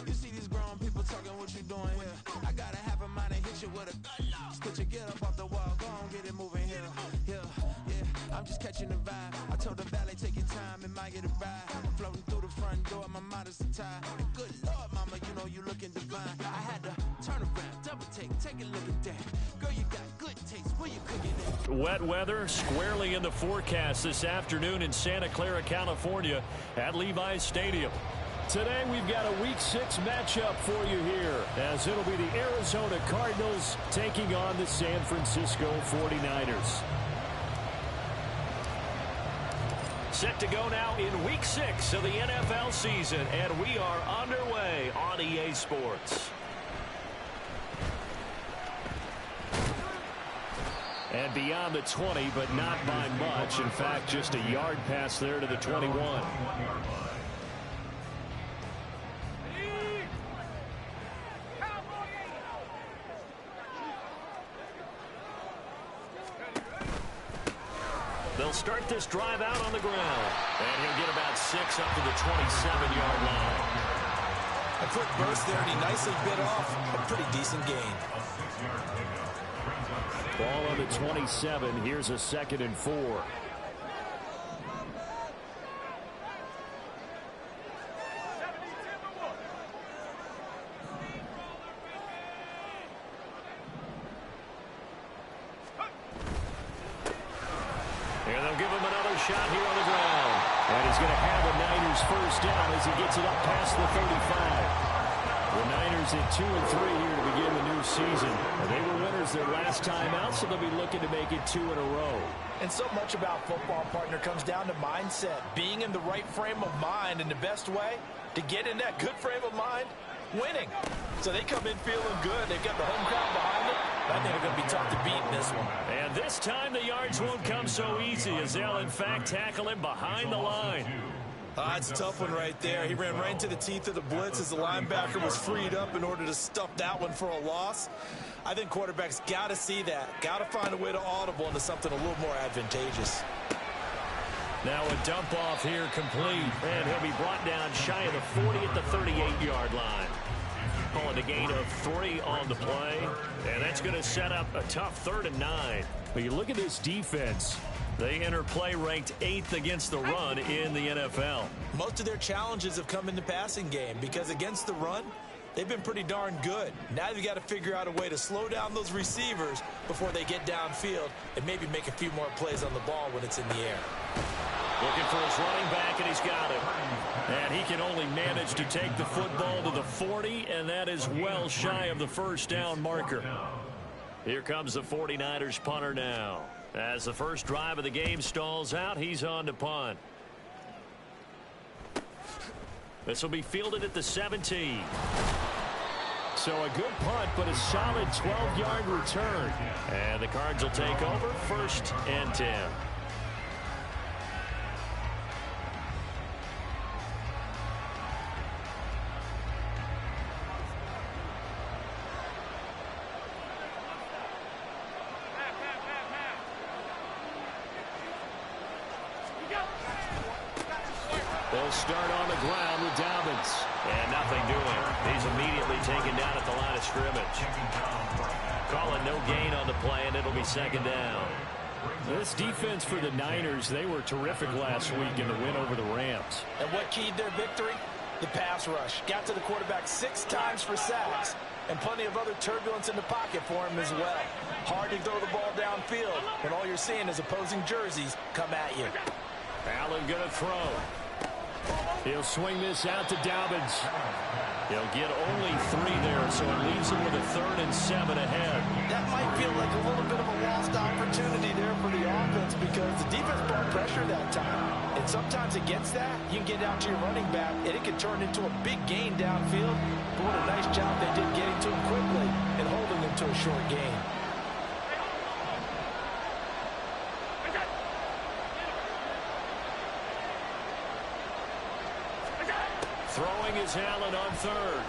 You see these grown people talking, what you doing here? I gotta have a mind and hit you with a put your get up off the wall, go on, get it moving here. Yeah, I'm just catching the vibe. I told the valet, take your time, it might get a ride. Floating through the front door, my modest attire. And good Lord, mama, you know you looking divine. I had to turn around, double take a look at that. Girl, you got good taste, where you cooking it? Wet weather squarely in the forecast this afternoon in Santa Clara, California at Levi's Stadium. Today we've got a Week 6 matchup for you here, as it'll be the Arizona Cardinals taking on the San Francisco 49ers. Set to go now in Week 6 of the NFL season, and we are underway on EA Sports. And beyond the 20, but not by much. In fact, just a yard pass there to the 21. They'll start this drive out on the ground. And he'll get about 6 up to the 27-yard line. A quick burst there, and he nicely bit off a pretty decent gain. Ball on the 27. Here's a 2nd and 4. And they'll give him another shot here on the ground. And he's going to have a Niners first down as he gets it up past the 35. The Niners at 2-3 here to begin the new season. They were winners their last time out, so they'll be looking to make it 2 in a row. And so much about football, partner, comes down to mindset. Being in the right frame of mind, and the best way to get in that good frame of mind, winning. So they come in feeling good. They've got the home crowd behind them. I think they're going to be tough to beat in this one. And this time the yards won't come so easy, as they'll in fact tackle him behind the line. It's a tough one right there. He ran right into the teeth of the blitz as the linebacker was freed up in order to stuff that one for a loss. I think quarterbacks got to see that. Got to find a way to audible into something a little more advantageous. Now a dump off here complete. And he'll be brought down shy of the 40 at the 38-yard line. Calling a gain of 3 on the play. And that's going to set up a tough 3rd and 9. But you look at this defense. They enter play ranked 8th against the run in the NFL. Most of their challenges have come in the passing game because against the run, they've been pretty darn good. Now they've got to figure out a way to slow down those receivers before they get downfield and maybe make a few more plays on the ball when it's in the air. Looking for his running back, and he's got it. And he can only manage to take the football to the 40, and that is well shy of the first down marker. Here comes the 49ers punter now. As the first drive of the game stalls out, he's on to punt. This will be fielded at the 17. So a good punt, but a solid 12-yard return. And the Cards will take over 1st and 10. They'll start on the ground with Dobbins. And nothing doing. He's immediately taken down at the line of scrimmage. Calling no gain on the play, and it'll be 2nd down. This defense for the Niners, they were terrific last week in the win over the Rams. And what keyed their victory? The pass rush. Got to the quarterback 6 times for sacks. And plenty of other turbulence in the pocket for him as well. Hard to throw the ball downfield when all you're seeing is opposing jerseys come at you. Allen gonna throw. He'll swing this out to Dobbins. He'll get only 3 there, so it leaves him with a 3rd and 7 ahead. That might feel like a little bit of a lost opportunity there for the offense because the defense brought pressure that time. And sometimes against that, you can get out to your running back, and it can turn into a big gain downfield. But what a nice job they did getting to him quickly and holding him to a short gain. Throwing is Allen on 3rd.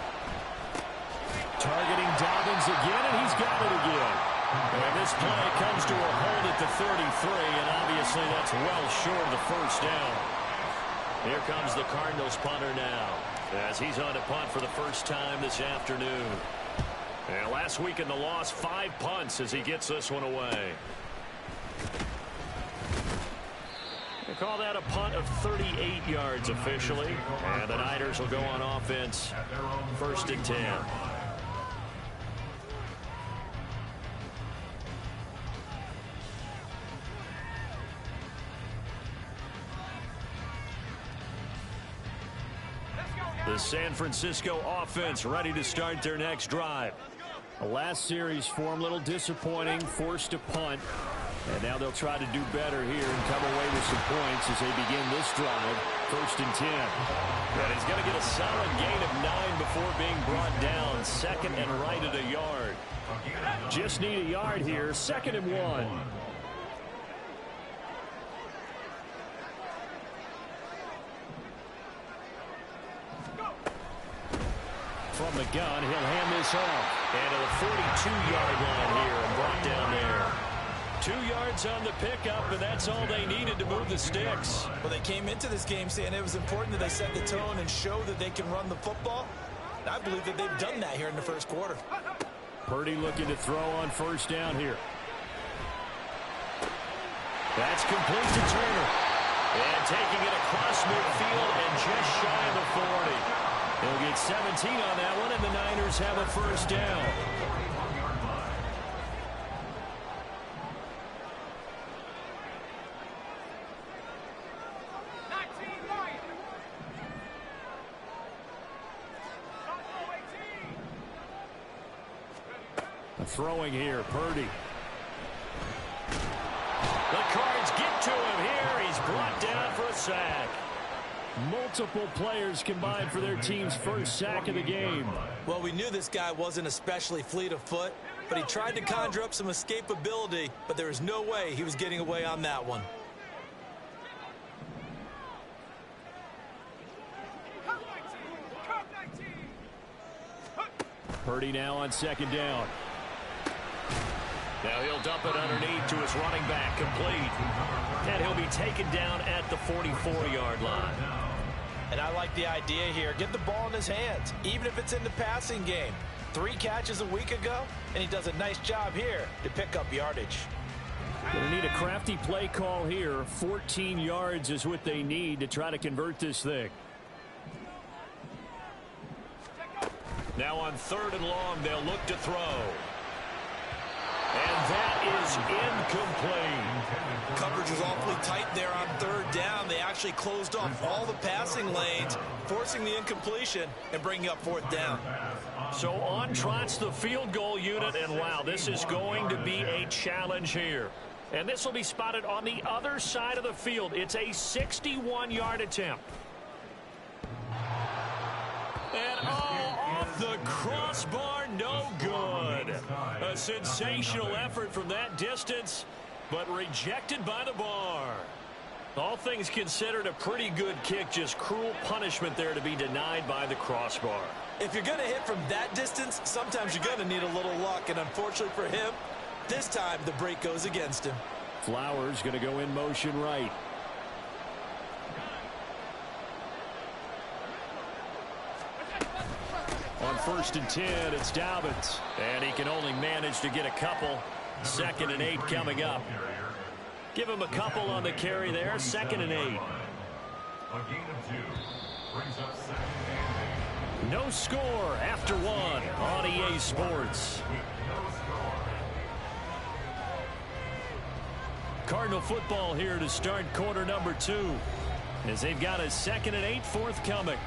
Targeting Dobbins again, and he's got it again. And this play comes to a hold at the 33, and obviously that's well short of the first down. Here comes the Cardinals punter now. as he's on to punt for the first time this afternoon. And last week in the loss, 5 punts as he gets this one away. They call that a punt of 38 yards officially. And the Niners will go on offense, 1st and 10. The San Francisco offense ready to start their next drive. The last series form a little disappointing, forced to punt. And now they'll try to do better here and come away with some points as they begin this drive, 1st and 10. And he's going to get a solid gain of 9 before being brought down, 2nd and right at a yard. Just need a yard here, 2nd and 1. From the gun, he'll hand this off. And to the 42-yard line here and brought down there. 2 yards on the pickup, and that's all they needed to move the sticks. Well, they came into this game saying it was important that they set the tone and show that they can run the football. And I believe that they've done that here in the 1st quarter. Purdy looking to throw on 1st down here. That's complete to Turner. And taking it across midfield and just shy of the 40. They'll get 17 on that one, and the Niners have a 1st down. Throwing here, Purdy. The Cards get to him here. He's brought down for a sack. Multiple players combined for their team's 1st sack of the game. Well, we knew this guy wasn't especially fleet of foot, but he tried to conjure up some escapability, but there was no way he was getting away on that one. Purdy now on 2nd down. Now he'll dump it underneath to his running back, complete. And he'll be taken down at the 44-yard line. And I like the idea here. Get the ball in his hands, even if it's in the passing game. 3 catches a week ago, and he does a nice job here to pick up yardage. Gonna need a crafty play call here. 14 yards is what they need to try to convert this thing. Now on 3rd and long, they'll look to throw. And that is incomplete. Coverage was awfully tight there on 3rd down. They actually closed off all the passing lanes, forcing the incompletion and bringing up 4th down. So on trots the field goal unit, and wow, this is going to be a challenge here. And this will be spotted on the other side of the field. It's a 61-yard attempt. And off the crossbar, no good. A sensational effort from that distance, but rejected by the bar. All things considered, a pretty good kick, just cruel punishment there to be denied by the crossbar. If you're going to hit from that distance, sometimes you're going to need a little luck, and unfortunately for him, this time the break goes against him. Flowers going to go in motion right. On 1st and 10, it's Dobbins. And he can only manage to get a couple. 2nd and 8 coming up. Give him a couple on the carry there. 2nd and 8. No score after 1 on EA Sports. Cardinal football here to start quarter number 2. As they've got a 2nd and 8 forthcoming.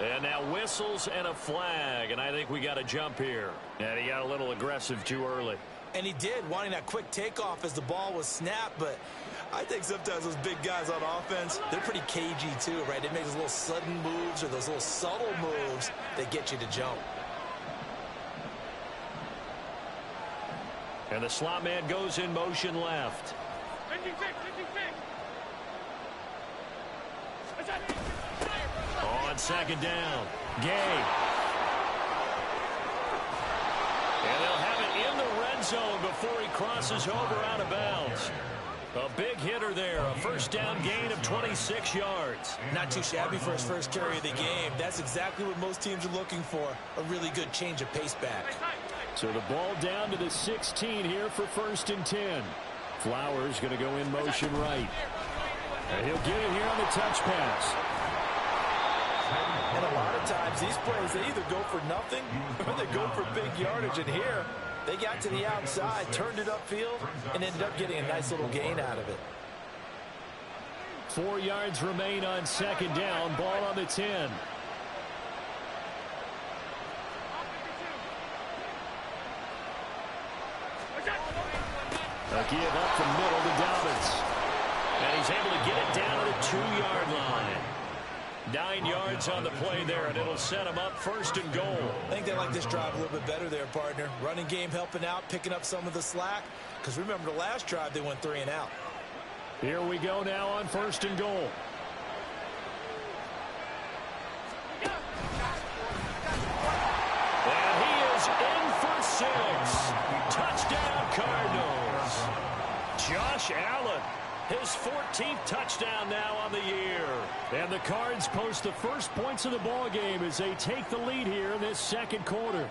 And now whistles and a flag, and I think we got a jump here. And he got a little aggressive too early. And he did, wanting that quick takeoff as the ball was snapped, but I think sometimes those big guys on offense, they're pretty cagey too, right? They make those little sudden moves or those little subtle moves that get you to jump. And the slot man goes in motion left. On 2nd down, Gay. zone before he crosses over out of bounds. A big hitter there, a first down gain of 26 yards. Not too shabby for his first carry of the game. That's exactly what most teams are looking for, a really good change of pace back. So the ball down to the 16 here for 1st and 10. Flowers going to go in motion right. And he'll get it here on the touch pass. And a lot of times these plays, they either go for nothing or they go for big yardage. And here, they got to the outside, turned it upfield, and ended up getting a nice little gain out of it. 4 yards remain on 2nd down. Ball on the 10. A give up the middle to Dobbins. And he's able to get it down to the 2-yard line. 9 yards on the play there, and it'll set him up 1st and goal. I think they like this drive a little bit better there, partner. Running game helping out, picking up some of the slack. Because remember, the last drive, they went 3 and out. Here we go now on 1st and goal. And he is in for 6. Touchdown, Cardinals. Josh Allen, his 14th touchdown now on the year. And the Cards post the first points of the ball game as they take the lead here in this 2nd quarter.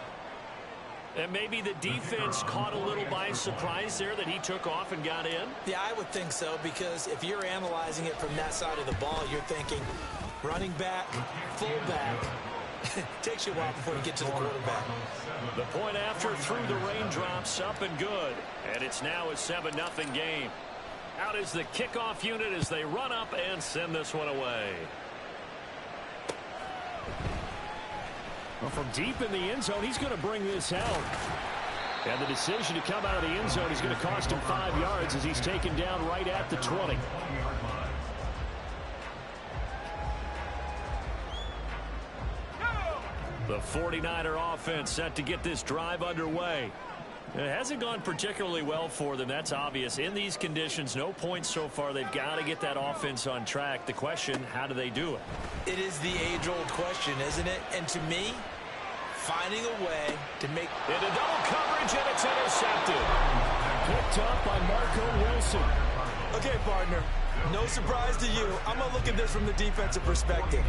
And maybe the defense caught a little by surprise there that he took off and got in? Yeah, I would think so, because if you're analyzing it from that side of the ball, you're thinking running back, fullback. Takes you a while before you get to the quarterback. The point after through the raindrops, up and good. And it's now a 7-0 game. Out is the kickoff unit as they run up and send this one away. Well, from deep in the end zone, he's going to bring this out. And the decision to come out of the end zone is going to cost him 5 yards as he's taken down right at the 20. The 49er offense set to get this drive underway. It hasn't gone particularly well for them. That's obvious. In these conditions, no points so far. They've got to get that offense on track. The question, how do they do it? It is the age-old question, isn't it? And to me, finding a way to make... Into double coverage, and it's intercepted. Picked up by Marco Wilson. Okay, partner. No surprise to you. I'm going to look at this from the defensive perspective.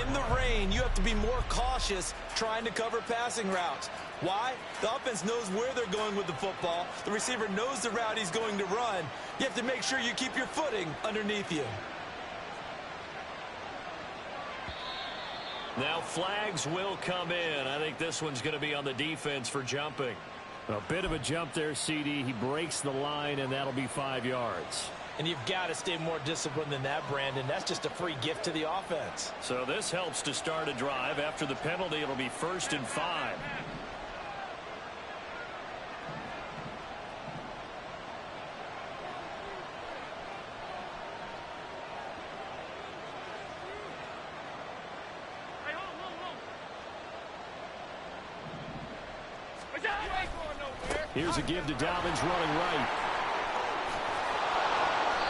In the rain, you have to be more cautious trying to cover passing routes. Why? The offense knows where they're going with the football. The receiver knows the route he's going to run. You have to make sure you keep your footing underneath you. Now flags will come in. I think this one's going to be on the defense for jumping. A bit of a jump there, CD. He breaks the line, and that'll be 5 yards. And you've got to stay more disciplined than that, Brandon. That's just a free gift to the offense. So this helps to start a drive. After the penalty, it'll be 1st and 5. Here's a give to Dobbins running right.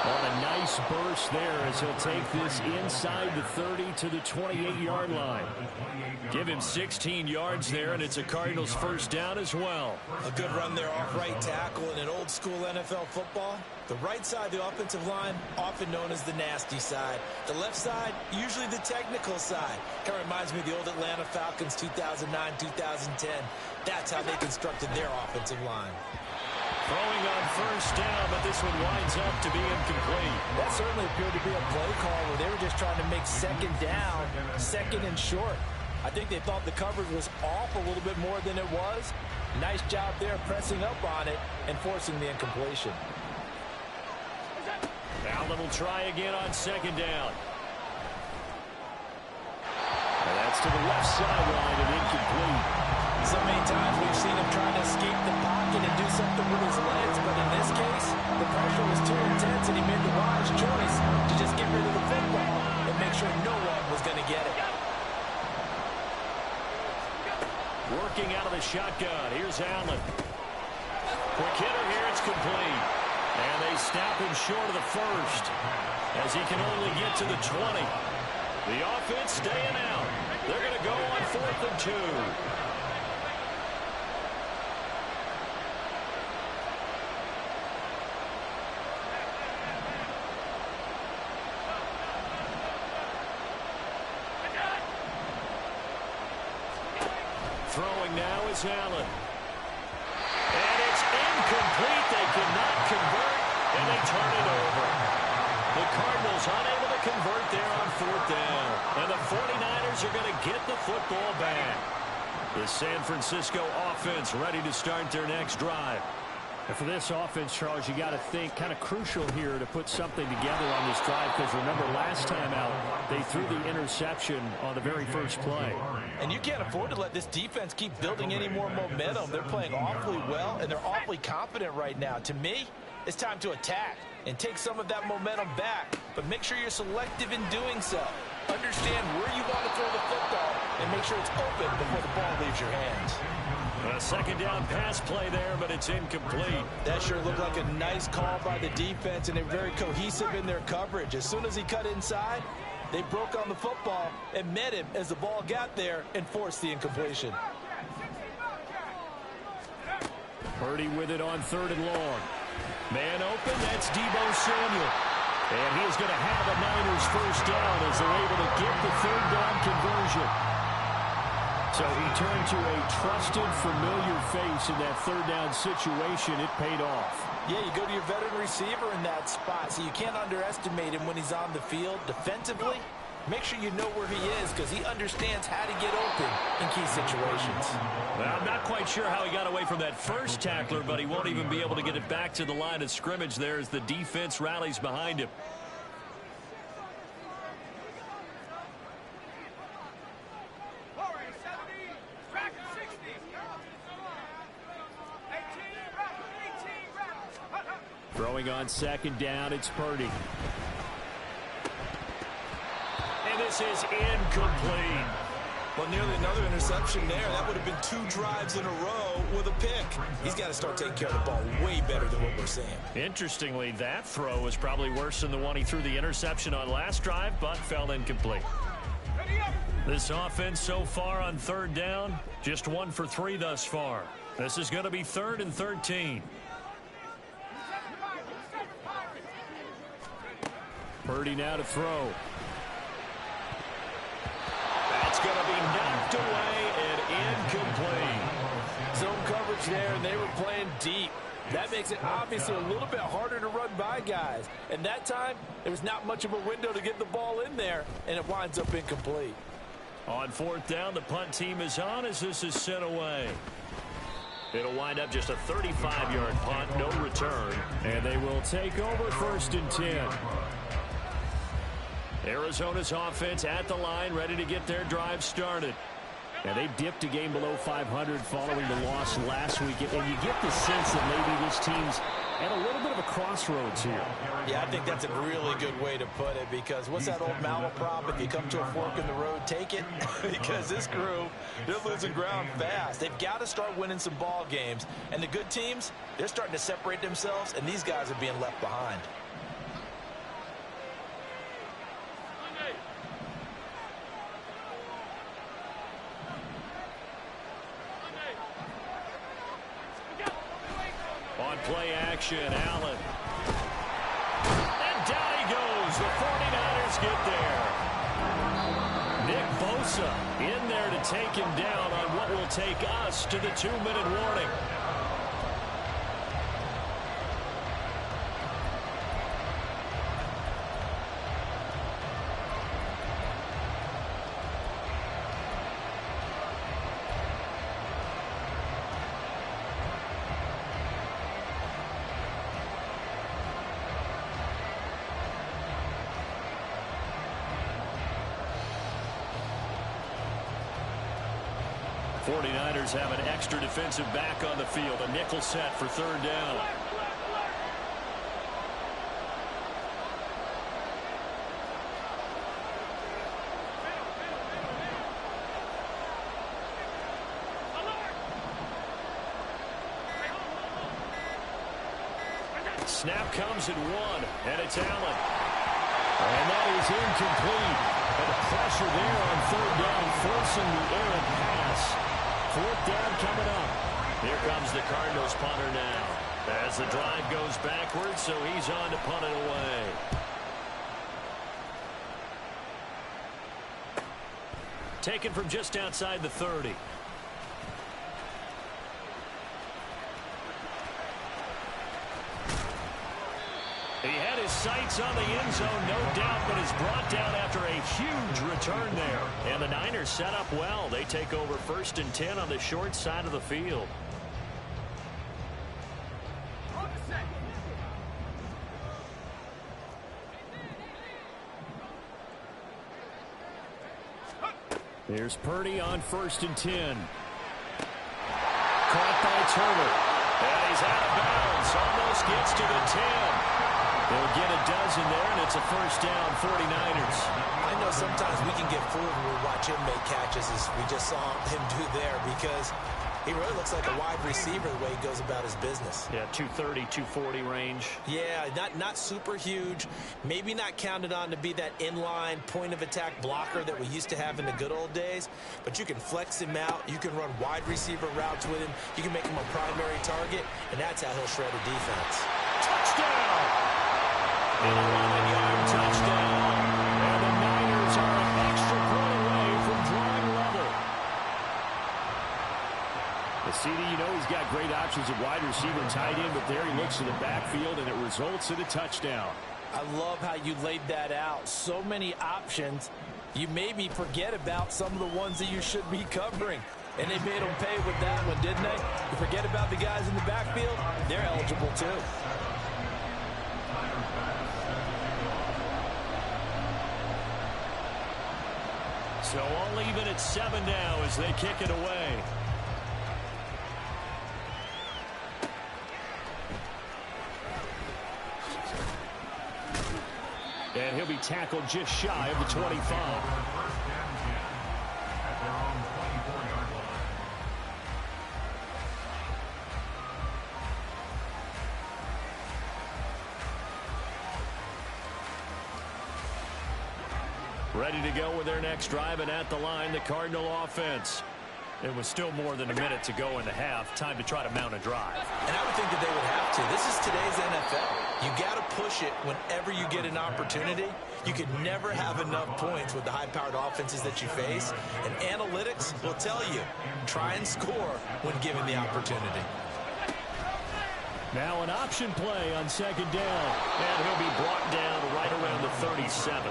On a nice burst there as he'll take this inside the 30 to the 28-yard line. Give him 16 yards there, and it's a Cardinals first down as well. A good run there off right tackle in an old-school NFL football. The right side of the offensive line, often known as the nasty side. The left side, usually the technical side. Kind of reminds me of the old Atlanta Falcons 2009, 2010. That's how they constructed their offensive line. Throwing on first down, but this one winds up to be incomplete. That certainly appeared to be a play call where they were just trying to make 2nd down, 2nd and short. I think they thought the coverage was off a little bit more than it was. Nice job there pressing up on it and forcing the incompletion. Allen will try again on 2nd down. And that's to the left sideline and incomplete. So many times we've seen him trying to escape the pocket and do something with his legs, but in this case, the pressure was too intense and he made the wise choice to just get rid of the football and make sure no one was going to get it. Working out of the shotgun. Here's Allen. Quick hitter here. It's complete. And they snap him short of the first as he can only get to the 20. The offense staying out. They're going to go on 4th and 2. now is Allen. And it's incomplete. They cannot convert, and they turn it over. The Cardinals unable to convert there on 4th down. And the 49ers are going to get the football back. The San Francisco offense ready to start their next drive. And for this offense, Charles, you got to think kind of crucial here to put something together on this drive, because remember last time out they threw the interception on the very first play. And you can't afford to let this defense keep building any more momentum. They're playing awfully well, and they're awfully confident right now. To me, it's time to attack and take some of that momentum back, but make sure you're selective in doing so. Understand where you want to throw the football and make sure it's open before the ball leaves your hands. A second down pass play there, but it's incomplete. That sure looked like a nice call by the defense, and they're very cohesive in their coverage. As soon as he cut inside, they broke on the football and met him as the ball got there and forced the incompletion. Purdy with it on 3rd and long. Man open, that's Deebo Samuel. And he is going to have a Niners first down as they're able to get the 3rd down conversion. So he turned to a trusted, familiar face in that 3rd down situation. It paid off. Yeah, you go to your veteran receiver in that spot, so you can't underestimate him when he's on the field. Defensively, make sure you know where he is, because he understands how to get open in key situations. Well, I'm not quite sure how he got away from that first tackler, but he won't even be able to get it back to the line of scrimmage there as the defense rallies behind him. Throwing on 2nd down, it's Purdy. And this is incomplete. Well, nearly another interception there. That would have been 2 drives in a row with a pick. He's got to start taking care of the ball way better than what we're seeing. Interestingly, that throw was probably worse than the one he threw the interception on last drive, but fell incomplete. This offense so far on 3rd down, just 1 for 3 thus far. This is going to be 3rd and 13. Purdy now to throw. That's going to be knocked away and incomplete. Zone coverage there, and they were playing deep. That makes it obviously a little bit harder to run by guys. And that time, there was not much of a window to get the ball in there, and it winds up incomplete. On 4th down, the punt team is on as this is sent away. It'll wind up just a 35-yard punt, no return. And they will take over 1st and 10. Arizona's offense at the line, ready to get their drive started. And they dipped a game below 500 following the loss last week. And you get the sense that maybe this team's at a little bit of a crossroads here. Yeah, I think that's a really good way to put it, because what's that old malaprop? If you come to a fork in the road, take it. Because this crew, they're losing ground fast. They've got to start winning some ball games. And the good teams, they're starting to separate themselves, and these guys are being left behind. On play action, Allen. And down he goes. The 49ers get there. Nick Bosa in there to take him down on what will take us to the 2-minute warning. Niners have an extra defensive back on the field. A nickel set for 3rd down. Snap comes at 1, and it's Allen. And that is incomplete. And the pressure there on 3rd down, forcing the errant pass. 4th down coming up. Here comes the Cardinals punter now. As the drive goes backwards, so he's on to punt it away. Taken from just outside the 30. He had his sights on the end zone, no doubt, but is brought down after a huge return there. And the Niners set up well. They take over 1st and 10 on the short side of the field. Here's Purdy on 1st and 10. Caught by Turner. And he's out of bounds. Almost gets to the 10. They'll get a dozen there, and it's a 1st down, 49ers. I know sometimes we can get fooled when we watch him make catches, as we just saw him do there, because he really looks like a wide receiver the way he goes about his business. Yeah, 230, 240 range. Yeah, not super huge. Maybe not counted on to be that inline point-of-attack blocker that we used to have in the good old days, but you can flex him out. You can run wide receiver routes with him. You can make him a primary target, and that's how he'll shred a defense. Touchdown! An 11-yard touchdown. And the Niners are an extra point away from drawing level. The CD, you know, he's got great options at wide receiver and tight end, but there he looks to the backfield, and it results in a touchdown. I love how you laid that out. So many options. You maybe forget about some of the ones that you should be covering. And they made them pay with that one, didn't they? You forget about the guys in the backfield, they're eligible too. So all even at 7 now as they kick it away. And he'll be tackled just shy of the 25. Ready to go with their next drive, and at the line, the Cardinal offense. It was still more than a minute to go in the half. Time to try to mount a drive. And I would think that they would have to. This is today's NFL. You got to push it whenever you get an opportunity. You could never have enough points with the high-powered offenses that you face. And analytics will tell you, try and score when given the opportunity. Now an option play on 2nd down. And he'll be brought down right around the 37.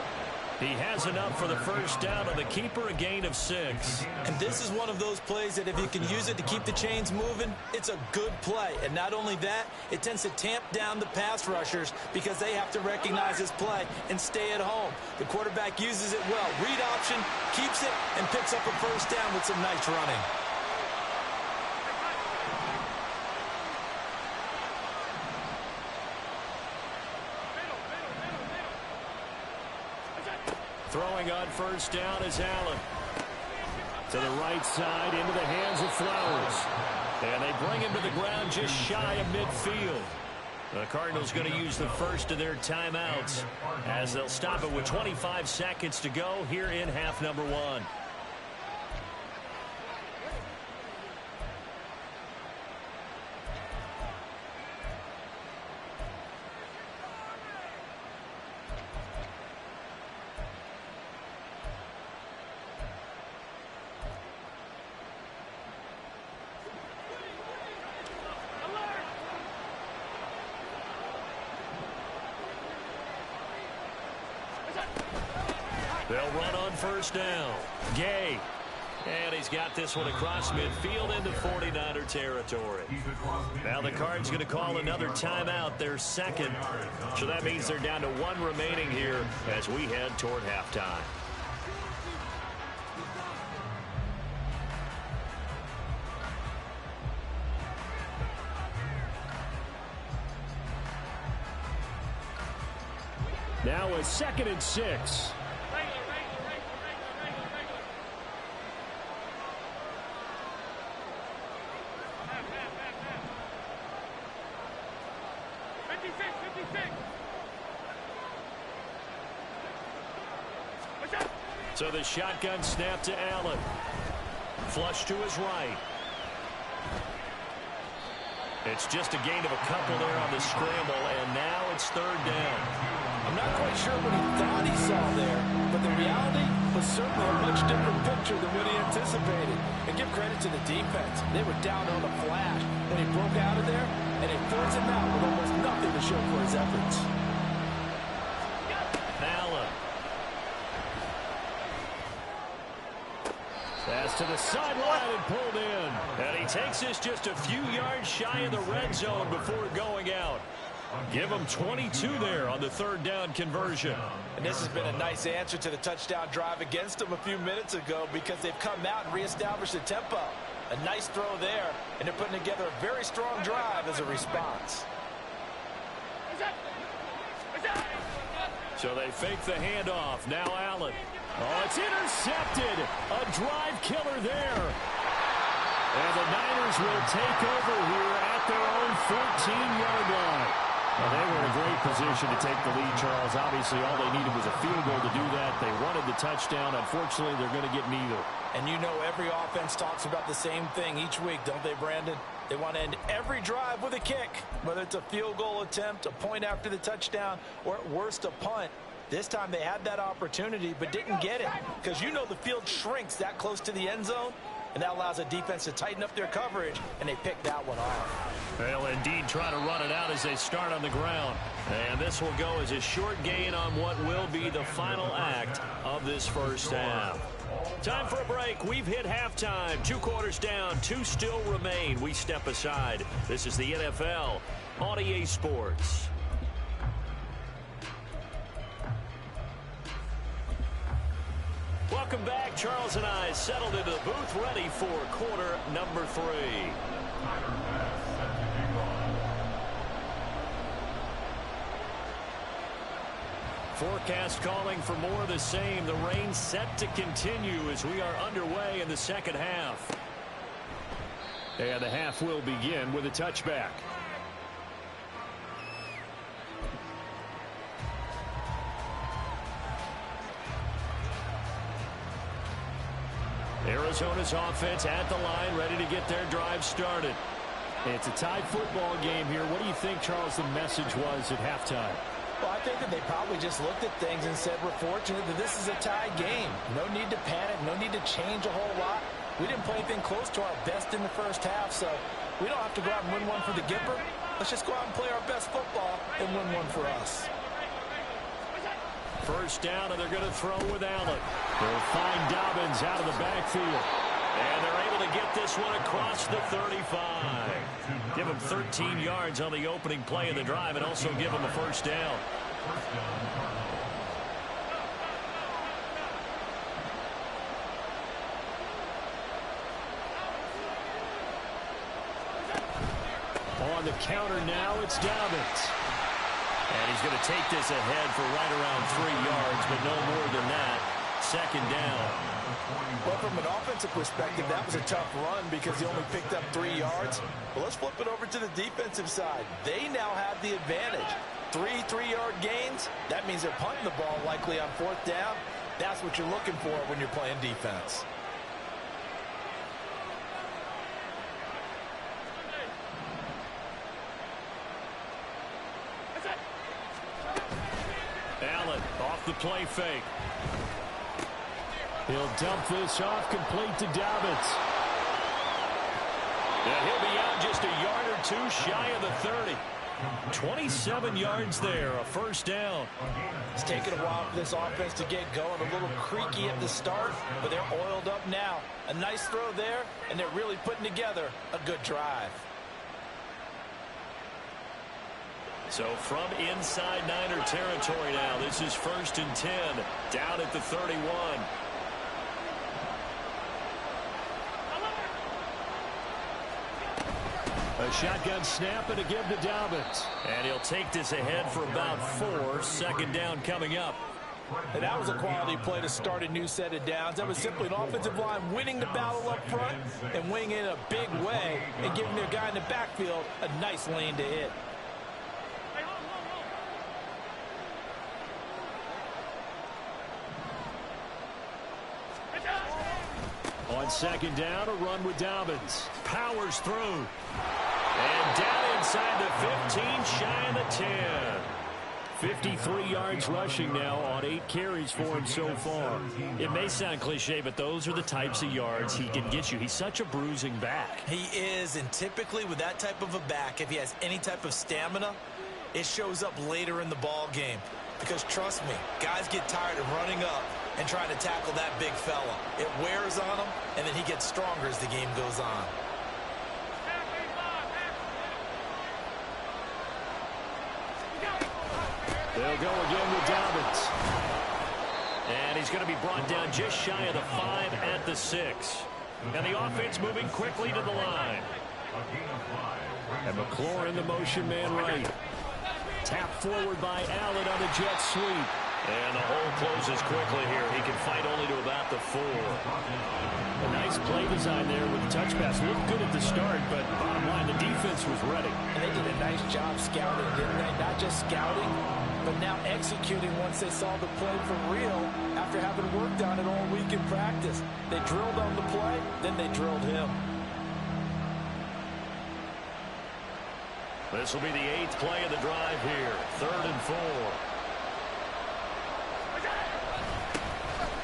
He has enough for the 1st down on the keeper, a gain of 6. And this is one of those plays that if you can use it to keep the chains moving, it's a good play. And not only that, it tends to tamp down the pass rushers because they have to recognize this play and stay at home. The quarterback uses it well. Read option, keeps it, and picks up a 1st down with some nice running. Throwing on 1st down is Allen. To the right side, into the hands of Flowers. And they bring him to the ground just shy of midfield. The Cardinals going to use the first of their timeouts as they'll stop it with 25 seconds to go here in half number 1. They'll run on 1st down. Gay. And he's got this one across midfield into 49er territory. Now the Cards going to call another timeout, their 2nd. So that means they're down to 1 remaining here as we head toward halftime. Now a 2nd and 6. So the shotgun snap to Allen. Flush to his right. It's just a gain of a couple there on the scramble, and now it's 3rd down. I'm not quite sure what he thought he saw there, but the reality was certainly a much different picture than what he anticipated. And give credit to the defense. They were down on a flash when he broke out of there, and they forced him out with almost nothing to show for his efforts. to the sideline and pulled in. And he takes this just a few yards shy of the red zone before going out. Give him 22 there on the third down conversion. And this has been a nice answer to the touchdown drive against them a few minutes ago because they've come out and reestablished the tempo. A nice throw there, and they're putting together a very strong drive as a response. So they fake the handoff. Now Allen. Oh, it's intercepted. A drive killer there. And the Niners will take over here at their own 14-yard line. Well, they were in a great position to take the lead, Charles. Obviously, all they needed was a field goal to do that. They wanted the touchdown. Unfortunately, they're going to get neither. And you know every offense talks about the same thing each week, don't they, Brandon? They want to end every drive with a kick, whether it's a field goal attempt, a point after the touchdown, or at worst, a punt. This time they had that opportunity but didn't get it because you know the field shrinks that close to the end zone, and that allows a defense to tighten up their coverage, and they picked that one off. They'll indeed try to run it out as they start on the ground. And this will go as a short gain on what will be the final act of this first half. Time for a break. We've hit halftime. 2 quarters down. 2 still remain. We step aside. This is the NFL on EA Sports. Welcome back. Charles and I settled into the booth ready for quarter number 3. Forecast calling for more of the same. The rain set to continue as we are underway in the second half. And the half will begin with a touchback. Arizona's offense at the line, ready to get their drive started. It's a tied football game here. What do you think, Charles, the message was at halftime? Well, I think that they probably just looked at things and said, we're fortunate that this is a tie game. No need to panic, no need to change a whole lot. We didn't play anything close to our best in the first half, so we don't have to go out and win one for the Gipper. Let's just go out and play our best football and win one for us. First down, and they're going to throw with Allen. They'll find Dobbins out of the backfield. And they're able to get this one across the 35. Give them 13 yards on the opening play of the drive and also give them a first down. On the counter now, it's Dobbins. And he's going to take this ahead for right around 3 yards, but no more than that. Second down. Well, from an offensive perspective, that was a tough run because he only picked up 3 yards. Well, let's flip it over to the defensive side. They now have the advantage. 3 3-yard gains. That means they're punting the ball likely on 4th down. That's what you're looking for when you're playing defense. Allen off the play fake. He'll dump this off complete to Dobbins. And he'll be out just a yard or 2 shy of the 30. 27 yards there, a first down. It's taken a while for this offense to get going. A little creaky at the start, but they're oiled up now. A nice throw there, and they're really putting together a good drive. So from inside Niner territory now, this is 1st and 10, down at the 31. A shotgun snap and a give to Dobbins. And he'll take this ahead for about 4. Second down coming up. And that was a quality play to start a new set of downs. That was simply an offensive line winning the battle up front and winning it in a big way and giving their guy in the backfield a nice lane to hit. On second down, a run with Dobbins. Powers through. And down inside the 15, shy of the 10. 53 yards rushing now on 8 carries for him so far. It may sound cliche, but those are the types of yards he can get you. He's such a bruising back. He is, and typically with that type of a back, if he has any type of stamina, it shows up later in the ball game. Because trust me, guys get tired of running up and trying to tackle that big fella. It wears on him, and then he gets stronger as the game goes on. They'll go again with Dobbins. And he's going to be brought down just shy of the 5 at the 6. And the offense moving quickly to the line. And McLaurin, the motion man right. Tap forward by Allen on the jet sweep. And the hole closes quickly here. He can fight only to about the 4. A nice play design there with the touch pass. Looked good at the start, but bottom line, the defense was ready. And they did a nice job scouting, didn't they? Not just scouting, but now executing once they saw the play for real after having worked on it all week in practice. They drilled on the play, then they drilled him. This will be the 8th play of the drive here. 3rd and 4.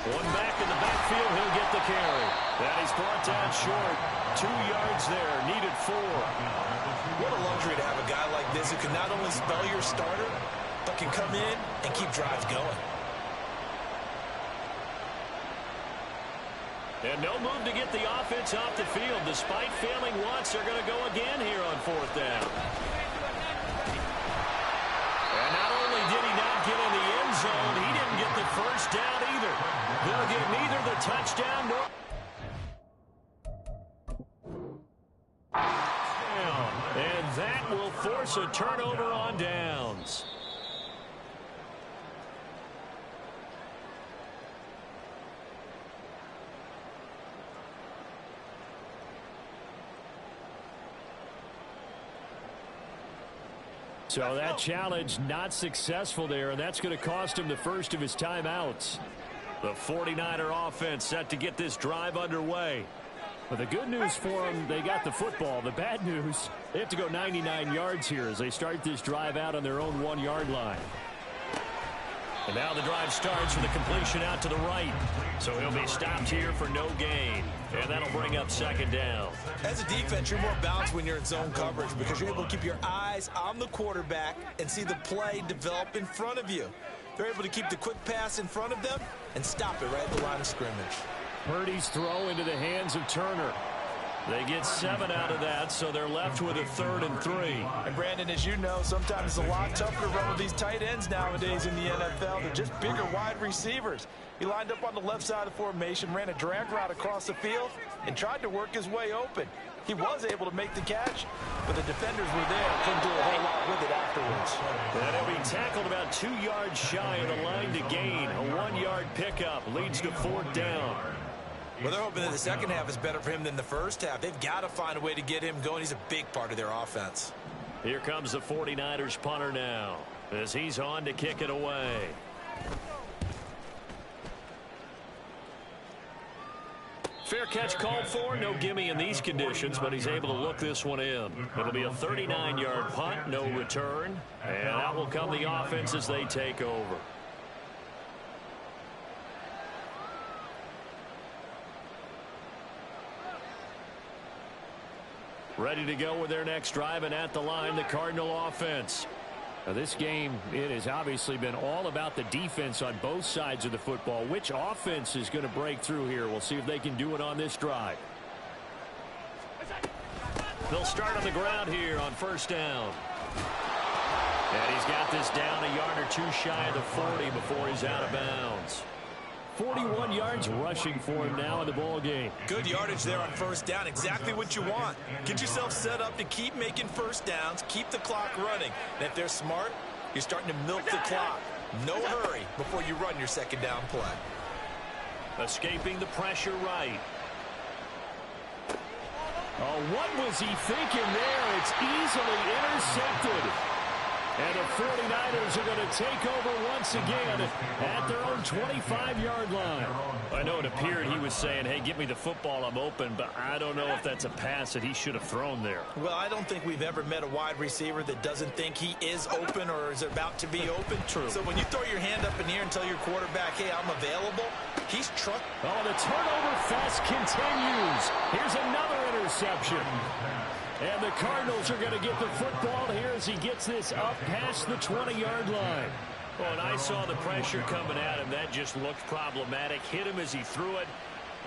One back in the backfield, he'll get the carry. That is brought down short. 2 yards there, needed 4. What a luxury to have a guy like this who can not only spell your starter, but can come in and keep drives going. And no move to get the offense off the field. Despite failing once, they're going to go again here on 4th down. And not only did he not get in the end zone, he didn't get the first down either. They'll get neither the touchdown nor... And that will force a turnover on downs. So that challenge not successful there, and that's going to cost him the first of his timeouts. The 49er offense set to get this drive underway. But the good news for them, they got the football. The bad news, they have to go 99 yards here as they start this drive out on their own 1-yard line. And now the drive starts with a completion out to the right. So he'll be stopped here for no gain. And that'll bring up 2nd down. As a defense, you're more balanced when you're in zone coverage because you're able to keep your eyes on the quarterback and see the play develop in front of you. They're able to keep the quick pass in front of them and stop it right at the line of scrimmage. Purdy's throw into the hands of Turner. They get 7 out of that, so they're left with a 3rd and 3. And Brandon, as you know, sometimes it's a lot tougher to run with these tight ends nowadays in the NFL. They're just bigger wide receivers. He lined up on the left side of the formation, ran a drag route across the field, and tried to work his way open. He was able to make the catch, but the defenders were there. Couldn't do a whole lot with it afterwards. And he'll be tackled about 2 yards shy of the line to gain. A 1-yard pickup leads to 4th down. Well, they're hoping that the second half is better for him than the first half. They've got to find a way to get him going. He's a big part of their offense. Here comes the 49ers punter now as he's on to kick it away. Fair catch called for. No gimme in these conditions, but he's able to look this one in. It'll be a 39-yard punt, no return. And out will come the offense as they take over. Ready to go with their next drive, and at the line, the Cardinal offense. Now this game, it has obviously been all about the defense on both sides of the football. Which offense is going to break through here? We'll see if they can do it on this drive. They'll start on the ground here on 1st down. And he's got this down a yard or 2 shy of the 40 before he's out of bounds. 41 yards rushing for him now in the ball game. Good yardage there on 1st down. Exactly what you want. Get yourself set up to keep making 1st downs, keep the clock running. And if they're smart, you're starting to milk the clock. No hurry before you run your 2nd down play. Escaping the pressure right. Oh, what was he thinking there? It's easily intercepted. And the 49ers are going to take over once again at their own 25-yard line. I know it appeared he was saying, hey, give me the football, I'm open, but I don't know if that's a pass that he should have thrown there. Well, I don't think we've ever met a wide receiver that doesn't think he is open or is about to be open. True. So when you throw your hand up in the air and tell your quarterback, hey, I'm available, he's trucked. Oh, the turnover fest continues. Here's another interception. And the Cardinals are going to get the football here as he gets this up past the 20-yard line. Well, and I saw the pressure coming at him. That just looked problematic. Hit him as he threw it,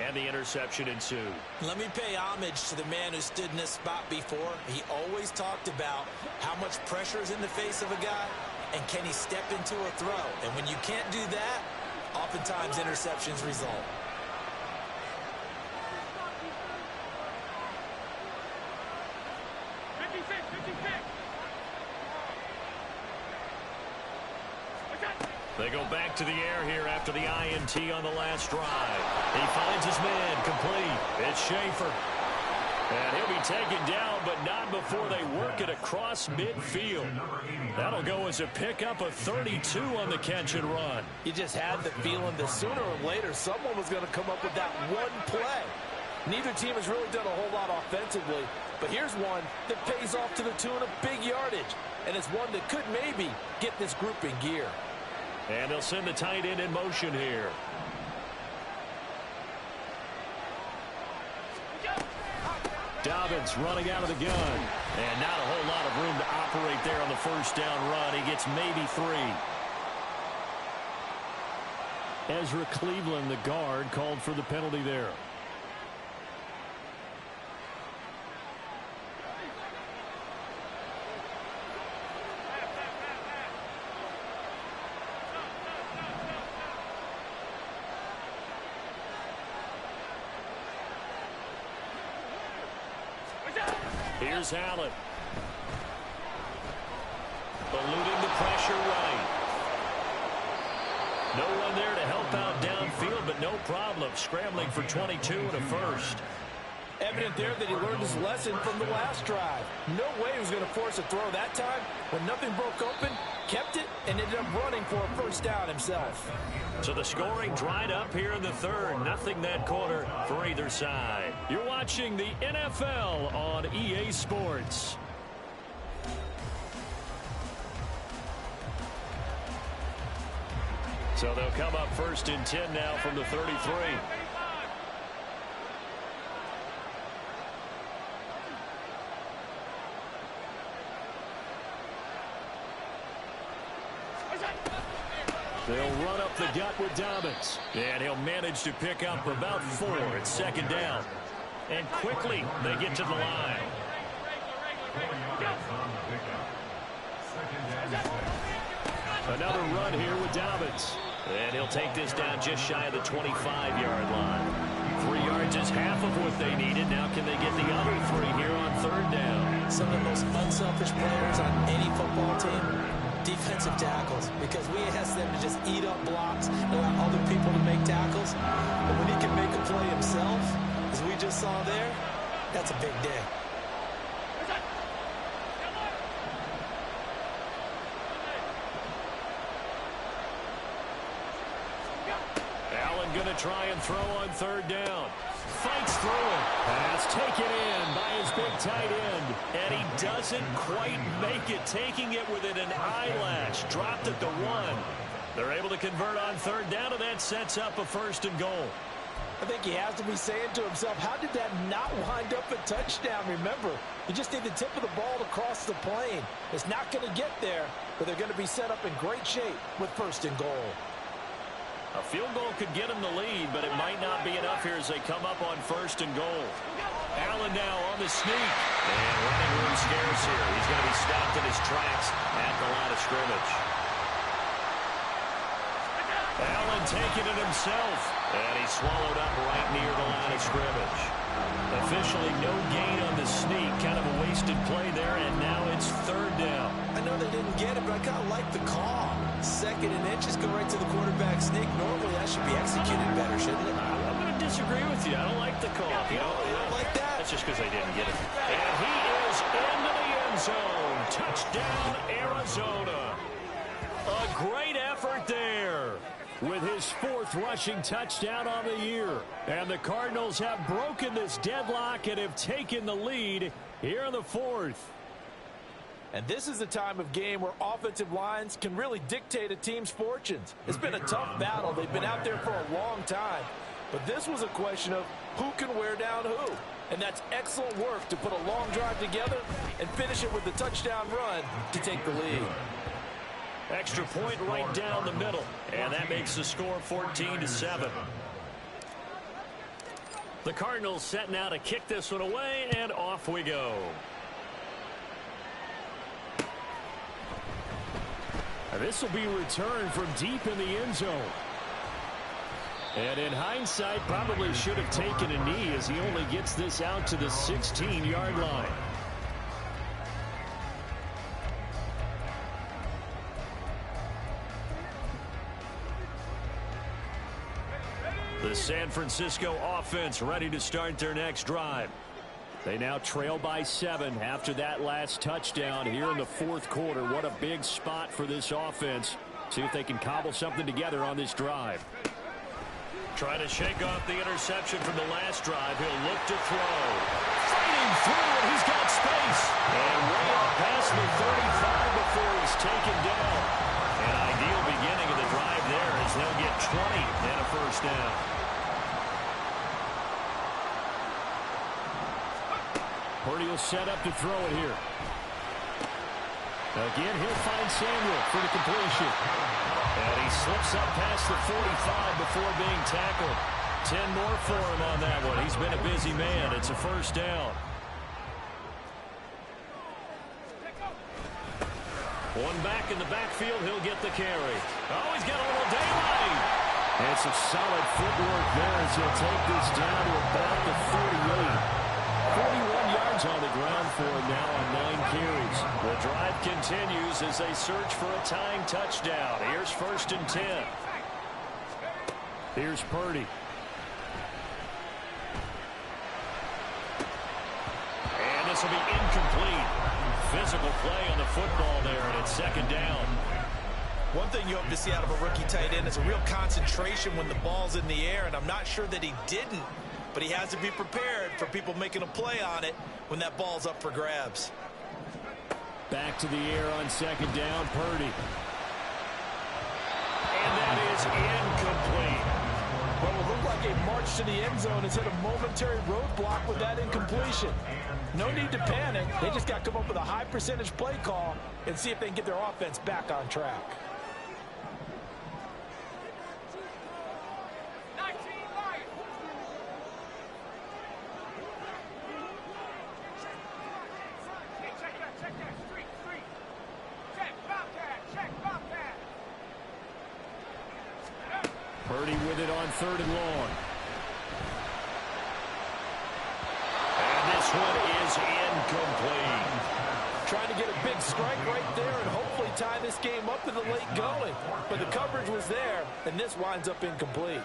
and the interception ensued. Let me pay homage to the man who stood in this spot before. He always talked about how much pressure is in the face of a guy, and can he step into a throw. And when you can't do that, oftentimes interceptions result. They go back to the air here after the INT on the last drive. He finds his man complete. It's Schaefer. And he'll be taken down, but not before they work it across midfield. That'll go as a pickup of 32 on the catch and run. You just had the feeling that sooner or later someone was going to come up with that one play. Neither team has really done a whole lot offensively, but here's one that pays off to the tune of big yardage, and it's one that could maybe get this group in gear. And they'll send the tight end in motion here. Dobbins running out of the gun. And not a whole lot of room to operate there on the first down run. He gets maybe 3. Ezra Cleveland, the guard, called for the penalty there. Here's Allen. Eluding the pressure right. No one there to help out downfield, but no problem. Scrambling for 22 and a first. Evident there that he learned his lesson from the last drive. No way he was going to force a throw that time. When nothing broke open, kept it, and ended up running for a first down himself. So the scoring dried up here in the third. Nothing that quarter for either side. You're watching the NFL on EA Sports. So they'll come up first and 10 now from the 33. They'll run up the gut with Dobbins. And he'll manage to pick up about 4 at second down. And quickly they get to the line. Another run here with Dobbins. And he'll take this down just shy of the 25-yard line. 3 yards is half of what they needed. Now can they get the other 3 here on third down? Some of the most unselfish players on any football team. Defensive tackles, because we ask them to just eat up blocks and allow other people to make tackles. But when he can make a play himself, as we just saw there, that's a big day. Allen going to try and throw on third down. Fights through it. Pass taken in by his big tight end. And he doesn't quite make it, taking it within an eyelash. Dropped at the 1. They're able to convert on third down, and that sets up a first and goal. I think he has to be saying to himself, how did that not wind up a touchdown? Remember, you just need the tip of the ball to cross the plane. It's not going to get there, but they're going to be set up in great shape with first and goal. A field goal could get him the lead, but it might not be enough here as they come up on first and goal. Allen now on the sneak. And running room scarce here. He's going to be stopped in his tracks at the line of scrimmage. Allen taking it himself. And he's swallowed up right near the line of scrimmage. Officially no gain on the sneak. Kind of a wasted play there, and now it's third down. I know they didn't get it, but I kind of like the call. Second and inches, go right to the quarterback sneak. Normally that should be executed better, shouldn't it? I'm going to disagree with you. I don't like the call. You don't like that? That's just because they didn't get it. And he is into the end zone. Touchdown, Arizona. A great effort there. With his 4th rushing touchdown on the year. And the Cardinals have broken this deadlock and have taken the lead here in the 4th. And this is the time of game where offensive lines can really dictate a team's fortunes. It's been a tough battle. They've been out there for a long time. But this was a question of who can wear down who. And that's excellent work to put a long drive together and finish it with the touchdown run to take the lead. Extra point right down the middle. And that makes the score 14-7. The Cardinals set now to kick this one away, and off we go. This will be returned from deep in the end zone. And in hindsight, probably should have taken a knee as he only gets this out to the 16-yard line. The San Francisco offense ready to start their next drive. They now trail by 7 after that last touchdown here in the fourth quarter. What a big spot for this offense. See if they can cobble something together on this drive. Try to shake off the interception from the last drive. He'll look to throw. Fighting through, and he's got space. And way up past the 35 before he's taken down. An ideal beginning of the drive there as they'll get 20 and a first down. Purdy will set up to throw it here. Again, he'll find Samuel for the completion. And he slips up past the 45 before being tackled. 10 more for him on that one. He's been a busy man. It's a first down. One back in the backfield. He'll get the carry. Oh, he's got a little daylight. And some solid footwork there as he'll take this down to about the 48. 41 yards on the ground for him now on 9 carries. The drive continues as they search for a tying touchdown. Here's 1st and 10. Here's Purdy. And this will be incomplete. Physical play on the football there, and it's 2nd down. One thing you hope to see out of a rookie tight end is a real concentration when the ball's in the air, and I'm not sure that he didn't. But he has to be prepared for people making a play on it when that ball's up for grabs. Back to the air on 2nd down, Purdy. And that is incomplete. Well, it looked like a march to the end zone has hit a momentary roadblock with that incompletion. No need to panic. They just got to come up with a high percentage play call and see if they can get their offense back on track. Purdy with it on 3rd and long. And this one is incomplete. Trying to get a big strike right there and hopefully tie this game up in the late going. But the coverage was there, and this winds up incomplete.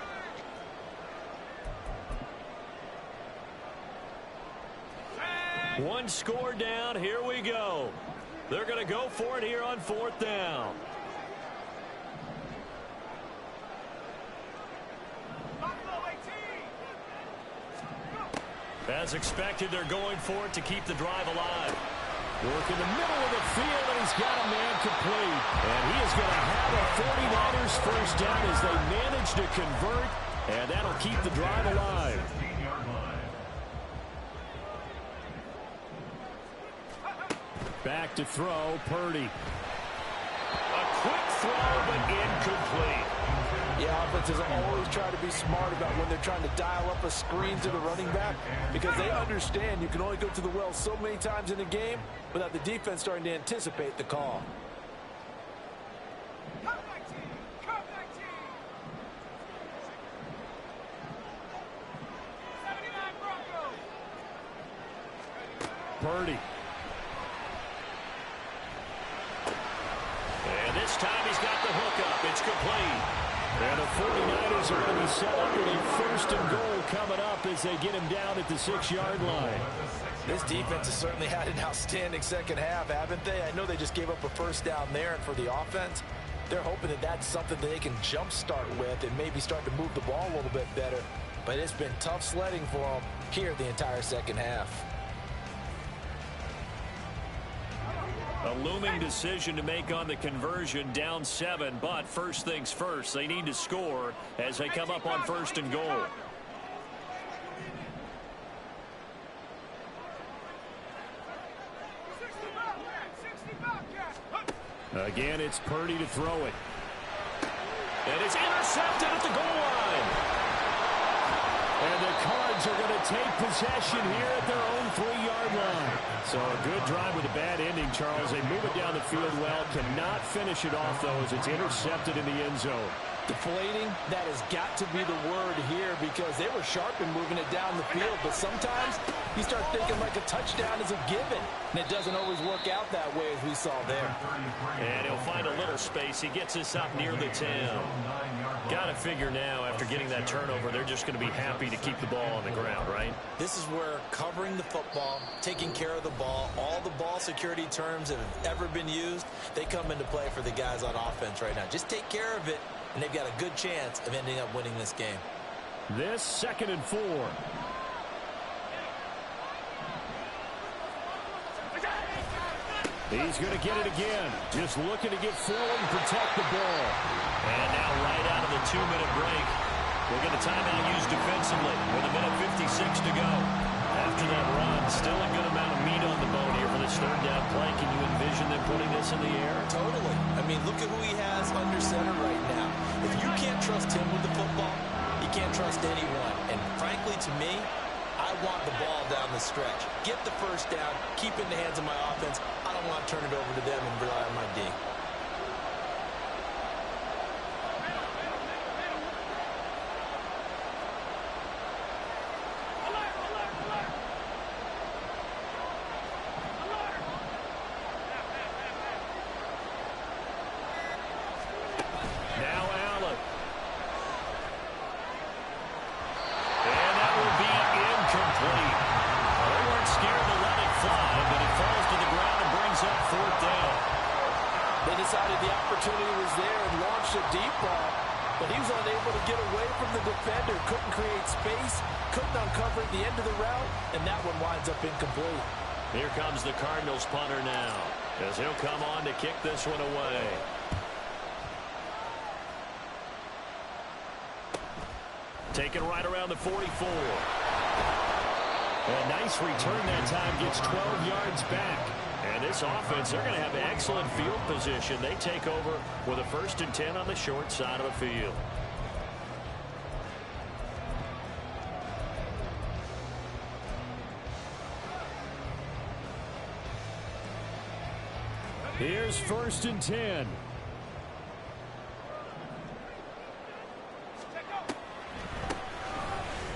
One score down. Here we go. They're going to go for it here on 4th down. As expected, they're going for it to keep the drive alive. Work in the middle of the field, and he's got a man complete. And he is going to have a 49ers first down as they manage to convert, and that'll keep the drive alive. Back to throw, Purdy. A quick throw, but incomplete. Yeah, offenses always try to be smart about when they're trying to dial up a screen to the running back because they understand you can only go to the well so many times in a game without the defense starting to anticipate the call. Purdy. And this time he's got the hook up. It's complete. And the 49ers are going to be set up with a 1st and goal coming up as they get him down at the 6-yard line. This defense has certainly had an outstanding second half, haven't they? I know they just gave up a first down there, and for the offense, they're hoping that that's something that they can jumpstart with and maybe start to move the ball a little bit better. But it's been tough sledding for them here the entire second half. A looming decision to make on the conversion, down 7, but first things first, they need to score as they come up on 1st and goal. Again, it's Purdy to throw it. And it's intercepted at the goal line. And the Cards are going to take possession here at their own 3-yard line. So a good drive with a bad ending, Charles. They move it down the field well. Cannot finish it off, though, as it's intercepted in the end zone. Deflating, that has got to be the word here because they were sharp in moving it down the field. But sometimes you start thinking like a touchdown is a given. And it doesn't always work out that way as we saw there. And he'll find a little space. He gets us up near the 10. Got to figure now, after getting that turnover, they're just going to be happy to keep the ball on the ground, right? This is where covering the football, taking care of the ball, all the ball security terms that have ever been used, they come into play for the guys on offense right now. Just take care of it, and they've got a good chance of ending up winning this game. This 2nd and 4. He's going to get it again. Just looking to get forward and protect the ball. And now right out of the 2-minute break, we'll get a timeout used defensively with 1:56 to go. After that run, still a good amount of meat on the bone here for this 3rd down play. Can you envision them putting this in the air? Totally. I mean, look at who he has under center right now. If you can't trust him with the football, you can't trust anyone. And frankly, to me, I want the ball down the stretch. Get the 1st down, keep it in the hands of my offense. I don't want to turn it over to them and rely on my D. Decided the opportunity was there and launched a deep ball, but he was unable to get away from the defender, couldn't create space, couldn't uncover at the end of the route, and that one winds up incomplete. Here comes the Cardinals punter now, as he'll come on to kick this one away. Taken right around the 44. A nice return that time, gets 12 yards back. And this offense, they're going to have excellent field position. They take over with a 1st and 10 on the short side of the field. Here's 1st and 10.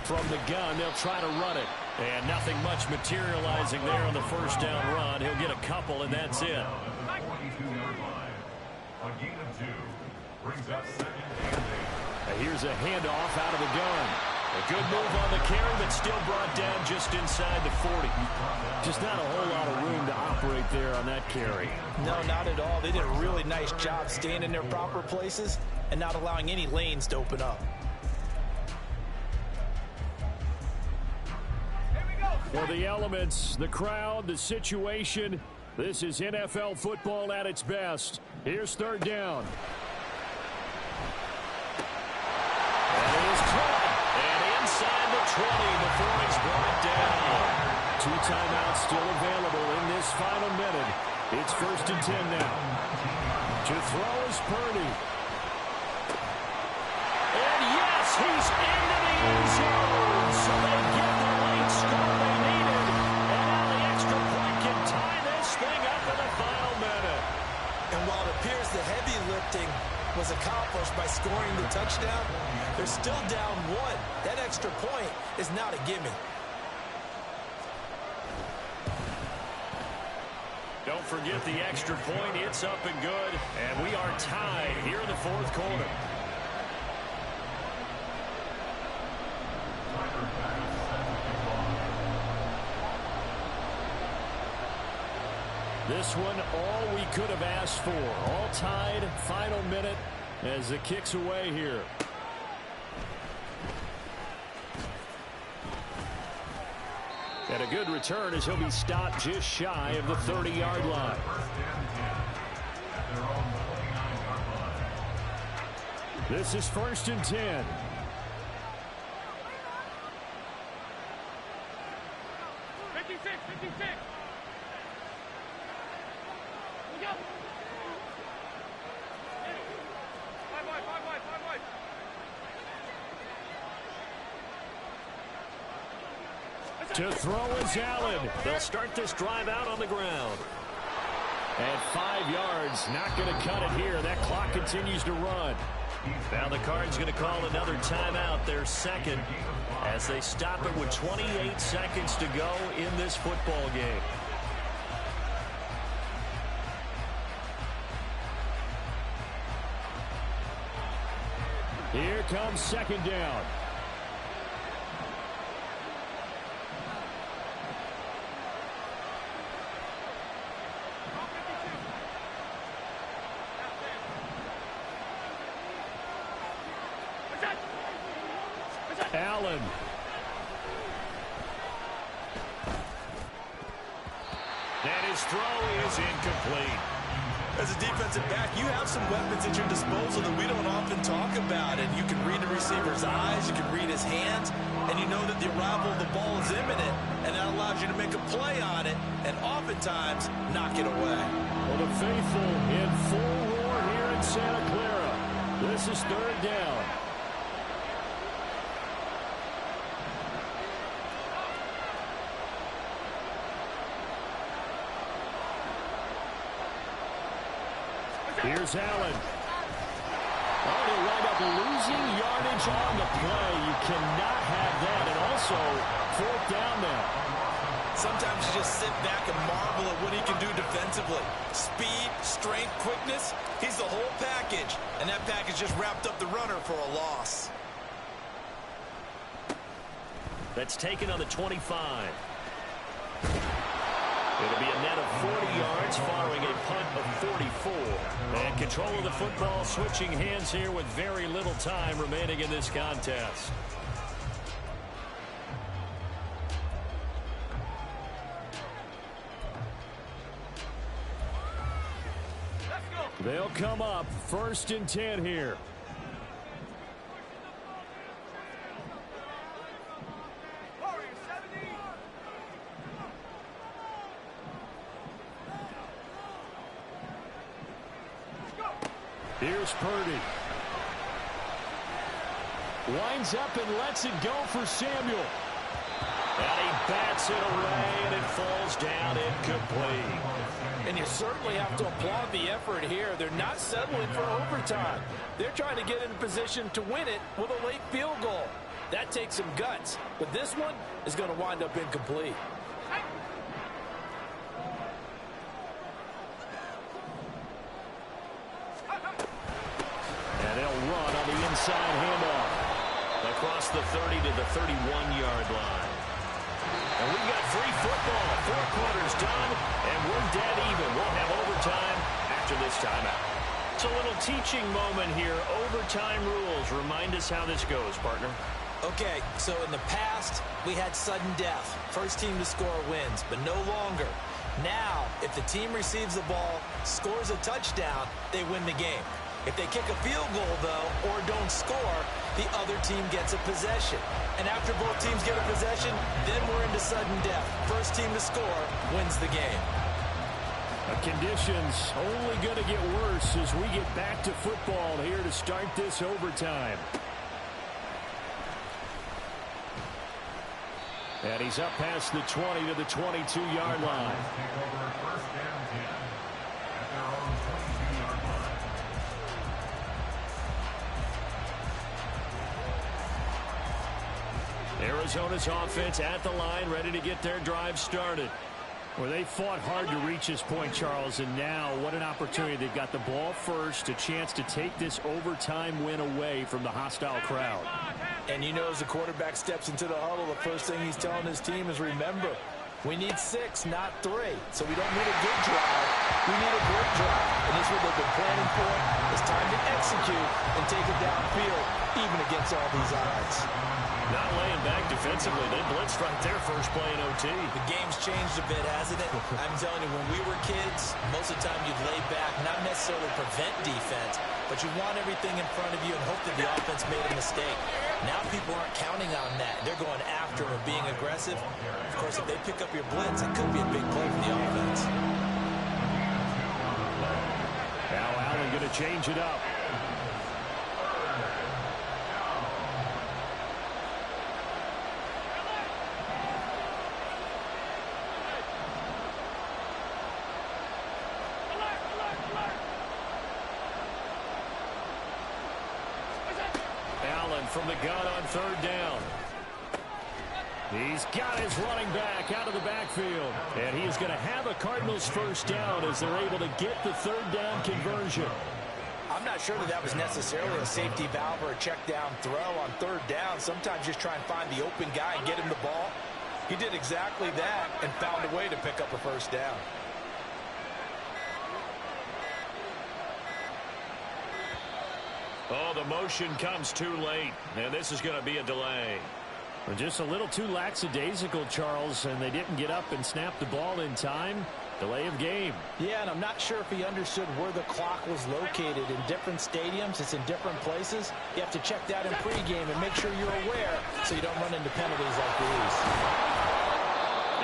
From the gun, they'll try to run it. And nothing much materializing there on the 1st down run. He'll get a couple, and that's it. A gain of 2 brings up 2nd and 8. Here's a handoff out of the gun. A good move on the carry, but still brought down just inside the 40. Just not a whole lot of room to operate there on that carry. No, not at all. They did a really nice job staying in their proper places and not allowing any lanes to open up. For the elements, the crowd, the situation, this is NFL football at its best. Here's 3rd down. And it is caught. And inside the 20 before it's brought down. 2 timeouts still available in this final minute. It's 1st and 10 now. To throw is Purdy. And yes, he's into the end zone. So they get the late score they needed. And now the extra point can tie this thing up in the final minute. And while it appears the heavy lifting was accomplished by scoring the touchdown, they're still down 1. That extra point is not a gimme. Don't forget the extra point. It's up and good. And we are tied here in the 4th quarter. This one, all we could have asked for. All tied, final minute as the kick's away here. And a good return as he'll be stopped just shy of the 30-yard line. This is 1st and 10. To throw is Allen. They'll start this drive out on the ground. At 5 yards, not going to cut it here. That clock continues to run. Now the Cards going to call another timeout, their second, as they stop it with 28 seconds to go in this football game. Here comes second down. Allen. And his throw is incomplete. As a defensive back, you have some weapons at your disposal that we don't often talk about. And you can read the receiver's eyes, you can read his hands, and you know that the arrival of the ball is imminent, and that allows you to make a play on it and oftentimes knock it away. Well, the faithful in full roar here in Santa Clara. This is third down. Here's Allen. Oh, they wind up losing yardage on the play. You cannot have that. And also, fourth down now. Sometimes you just sit back and marvel at what he can do defensively. Speed, strength, quickness, he's the whole package. And that package just wrapped up the runner for a loss. That's taken on the 25. It'll be a net of 40 yards following a punt of 44. And control of the football switching hands here with very little time remaining in this contest. They'll come up 1st and 10 here. Here's Purdy. Winds up and lets it go for Samuel. And he bats it away, and it falls down incomplete. And you certainly have to applaud the effort here. They're not settling for overtime. They're trying to get in position to win it with a late field goal. That takes some guts. But this one is going to wind up incomplete. And they'll run on the inside handoff. Across the 30 to the 31-yard line. And we've got free football. 4 quarters done, and we're dead even. We'll have overtime after this timeout. It's a little teaching moment here. Overtime rules. Remind us how this goes, partner. Okay, so in the past, we had sudden death. First team to score wins, but no longer. Now, if the team receives the ball, scores a touchdown, they win the game. If they kick a field goal, though, or don't score, the other team gets a possession. And after both teams get a possession, then we're into sudden death. First team to score wins the game. Conditions only going to get worse as we get back to football here to start this overtime. And he's up past the 20 to the 22-yard line. Arizona's offense at the line, ready to get their drive started. Well, they fought hard to reach this point, Charles, and now what an opportunity. They've got the ball first, a chance to take this overtime win away from the hostile crowd. And you know, as the quarterback steps into the huddle, the first thing he's telling his team is, remember, we need 6, not 3. So we don't need a good drive. We need a great drive. And this is what they've been planning for. It's time to execute and take it downfield, even against all these odds. Not laying back defensively. They blitzed right there first play in OT. The game's changed a bit, hasn't it? I'm telling you, when we were kids, most of the time you'd lay back, not necessarily prevent defense, but you want everything in front of you and hope that the offense made a mistake. Now people aren't counting on that. They're going after and being aggressive. Of course, if they pick up your blitz, it could be a big play for the offense. Now Allen going to change it up. from the gun on third down. He's got his running back out of the backfield. And he is going to have a Cardinals first down as they're able to get the third down conversion. I'm not sure that was necessarily a safety valve or a check down throw on third down. Sometimes just try and find the open guy and get him the ball. He did exactly that and found a way to pick up a first down. Oh, the motion comes too late, and this is going to be a delay. Just a little too lackadaisical, Charles, and they didn't get up and snap the ball in time. Delay of game. Yeah, and I'm not sure if he understood where the clock was located. In different stadiums, it's in different places. You have to check that in pregame and make sure you're aware so you don't run into penalties like these.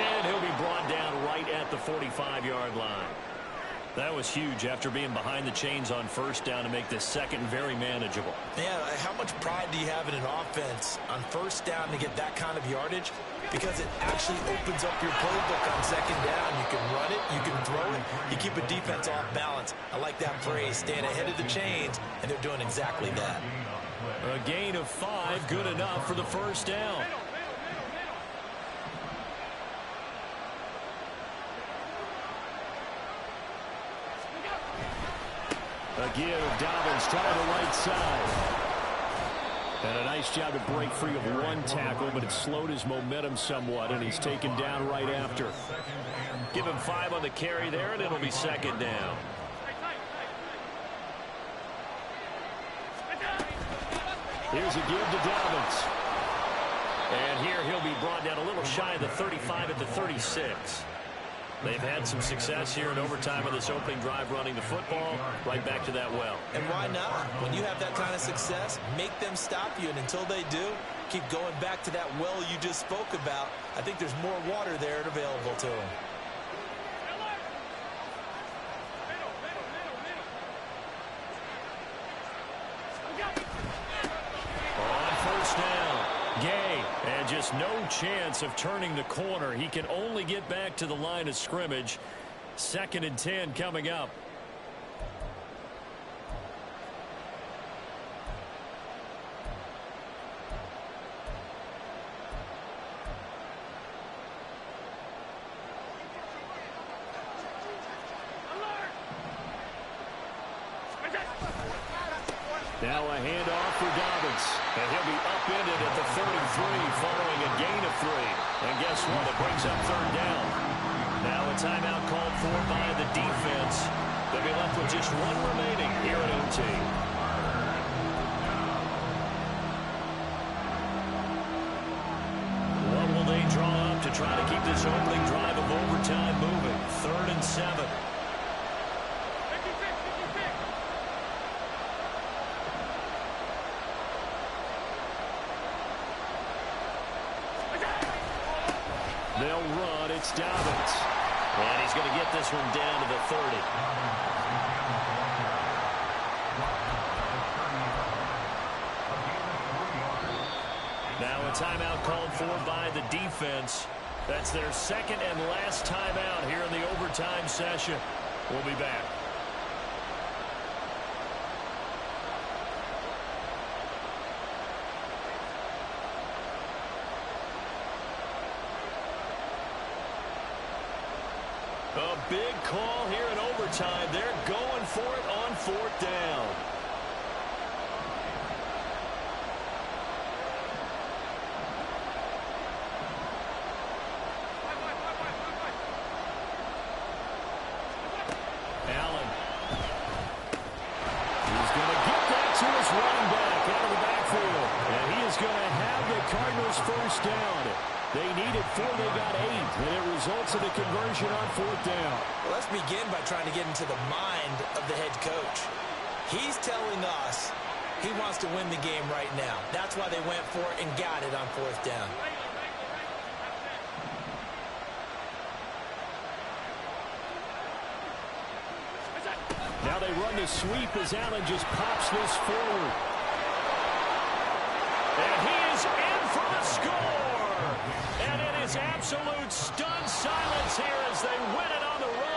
And he'll be brought down right at the 45-yard line. That was huge after being behind the chains on first down to make this second very manageable. Yeah, how much pride do you have in an offense on first down to get that kind of yardage? Because it actually opens up your playbook on second down. You can run it, you can throw it, you keep a defense off balance. I like that phrase, staying ahead of the chains, and they're doing exactly that. A gain of 5, good enough for the first down. A give, Dobbins trying the right side. And a nice job to break free of one tackle, but it slowed his momentum somewhat, and he's taken down right after. Give him 5 on the carry there, and it'll be second down. Here's a give to Dobbins. And here he'll be brought down a little shy of the 35 at the 36. They've had some success here in overtime on this opening drive running the football. Right back to that well. And why not? When you have that kind of success, make them stop you. And until they do, keep going back to that well you just spoke about. I think there's more water there available to them. On first down, Gay, and just no chance of turning the corner. He can only get back to the line of scrimmage. 2nd and 10 coming up. Now a handoff for Dobbins. And he'll be upended at the 33 following a gain of 3. And guess what? It brings up third down. Now a timeout called for by the defense. They'll be left with just 1 remaining here at OT. What will they draw up to try to keep this opening drive of overtime moving? 3rd and 7. They'll run. It's Dobbins. And he's going to get this one down to the 30. Now a timeout called for by the defense. That's their 2nd and last timeout here in the overtime session. We'll be back. A big call here in overtime. They're going for it on 4th down. Allen. He's going to get that to his running back out of the backfield. And he is going to have the Cardinals first down. They needed 4, they got 8, and it results in a conversion on 4th down. Well, let's begin by trying to get into the mind of the head coach. He's telling us he wants to win the game right now. That's why they went for it and got it on 4th down. Now they run the sweep as Allen just pops this forward. And he is in for the score. And it is absolute stunned silence here as they win it on the run.